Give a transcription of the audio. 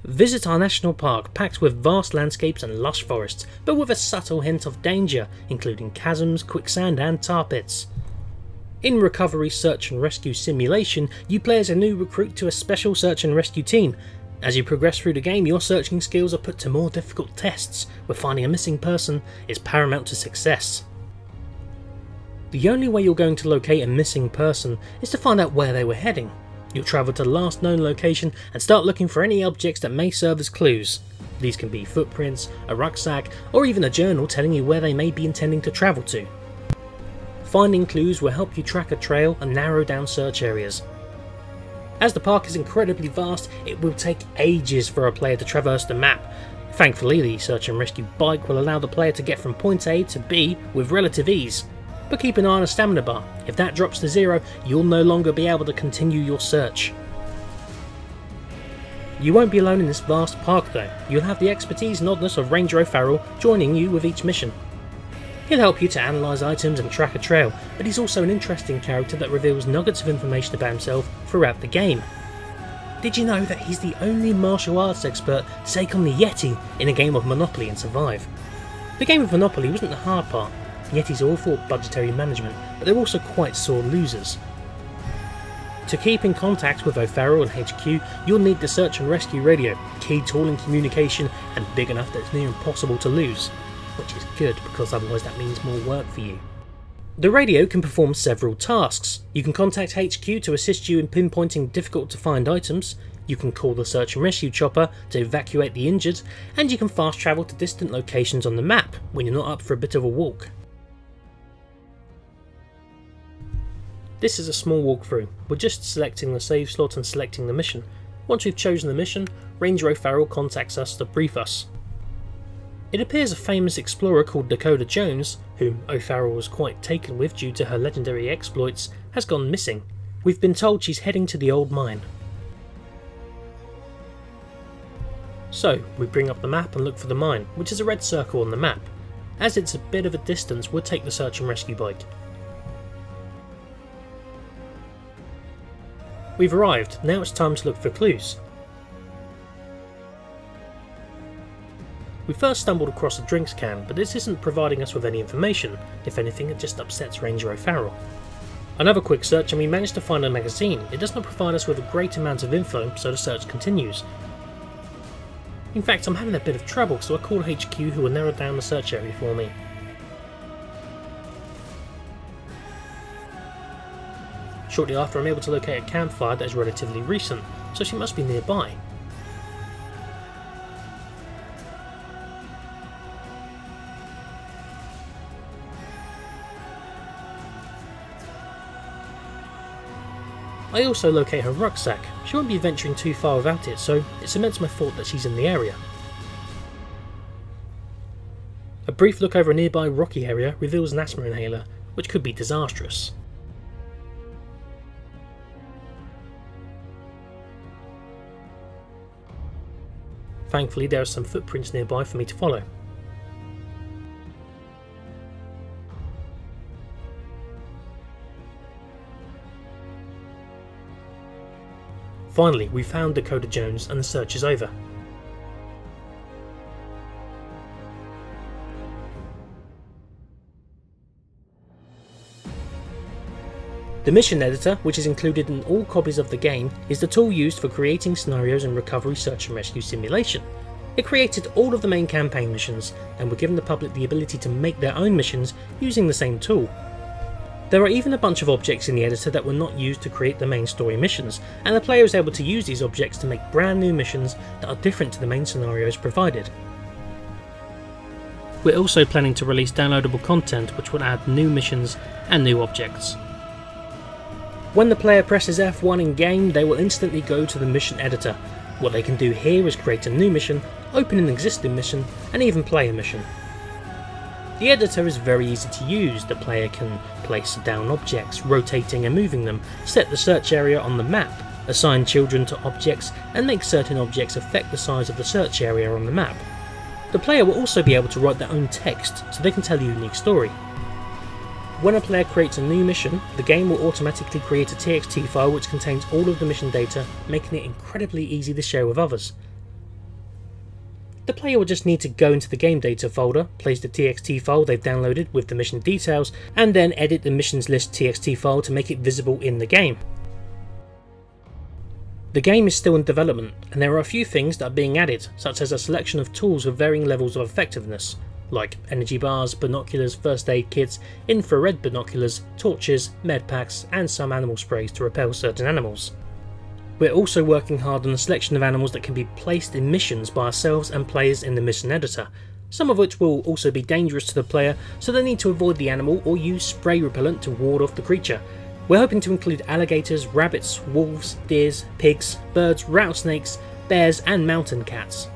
Visit our national park packed with vast landscapes and lush forests, but with a subtle hint of danger, including chasms, quicksand and tar pits. In Recovery Search and Rescue Simulation, you play as a new recruit to a special search and rescue team. As you progress through the game, your searching skills are put to more difficult tests, where finding a missing person is paramount to success. The only way you're going to locate a missing person is to find out where they were heading. You'll travel to the last known location and start looking for any objects that may serve as clues. These can be footprints, a rucksack, or even a journal telling you where they may be intending to travel to. Finding clues will help you track a trail and narrow down search areas. As the park is incredibly vast, it will take ages for a player to traverse the map. Thankfully, the search and rescue bike will allow the player to get from point A to B with relative ease. But keep an eye on a stamina bar. If that drops to 0, you'll no longer be able to continue your search. You won't be alone in this vast park though. You'll have the expertise and oddness of Ranger O'Farrell joining you with each mission. He'll help you to analyse items and track a trail, but he's also an interesting character that reveals nuggets of information about himself throughout the game. Did you know that he's the only martial arts expert to take on the Yeti in a game of Monopoly and survive? The game of Monopoly wasn't the hard part. Yetis are all for budgetary management, but they're also quite sore losers. To keep in contact with O'Farrell and HQ, you'll need the search and rescue radio, key tool in communication and big enough that it's near impossible to lose, which is good because otherwise that means more work for you. The radio can perform several tasks. You can contact HQ to assist you in pinpointing difficult to find items, you can call the search and rescue chopper to evacuate the injured, and you can fast travel to distant locations on the map when you're not up for a bit of a walk. This is a small walkthrough. We're just selecting the save slot and selecting the mission. Once we've chosen the mission, Ranger O'Farrell contacts us to brief us. It appears a famous explorer called Dakota Jones, whom O'Farrell was quite taken with due to her legendary exploits, has gone missing. We've been told she's heading to the old mine. So, we bring up the map and look for the mine, which is a red circle on the map. As it's a bit of a distance, we'll take the search and rescue bike. We've arrived, now it's time to look for clues. We first stumbled across a drinks can, but this isn't providing us with any information. If anything, it just upsets Ranger O'Farrell. Another quick search and we managed to find a magazine. It does not provide us with a great amount of info, so the search continues. In fact, I'm having a bit of trouble, so I call HQ who will narrow down the search area for me. Shortly after, I'm able to locate a campfire that is relatively recent, so she must be nearby. I also locate her rucksack. She won't be venturing too far without it, so it cements my thought that she's in the area. A brief look over a nearby rocky area reveals an asthma inhaler, which could be disastrous. Thankfully, there are some footprints nearby for me to follow. Finally, we found Dakota Jones and the search is over. The mission editor, which is included in all copies of the game, is the tool used for creating scenarios in Recovery Search and Rescue Simulation. It created all of the main campaign missions, and we're given the public the ability to make their own missions using the same tool. There are even a bunch of objects in the editor that were not used to create the main story missions, and the player is able to use these objects to make brand new missions that are different to the main scenarios provided. We're also planning to release downloadable content which will add new missions and new objects. When the player presses F1 in game, they will instantly go to the mission editor. What they can do here is create a new mission, open an existing mission, and even play a mission. The editor is very easy to use. The player can place down objects, rotating and moving them, set the search area on the map, assign children to objects, and make certain objects affect the size of the search area on the map. The player will also be able to write their own text, so they can tell a unique story. When a player creates a new mission, the game will automatically create a TXT file which contains all of the mission data, making it incredibly easy to share with others. The player will just need to go into the game data folder, place the txt file they've downloaded with the mission details, and then edit the missions list txt file to make it visible in the game. The game is still in development, and there are a few things that are being added, such as a selection of tools with varying levels of effectiveness, like energy bars, binoculars, first aid kits, infrared binoculars, torches, med packs, and some animal sprays to repel certain animals. We're also working hard on a selection of animals that can be placed in missions by ourselves and players in the mission editor, some of which will also be dangerous to the player, so they need to avoid the animal or use spray repellent to ward off the creature. We're hoping to include alligators, rabbits, wolves, deers, pigs, birds, rattlesnakes, bears and mountain cats.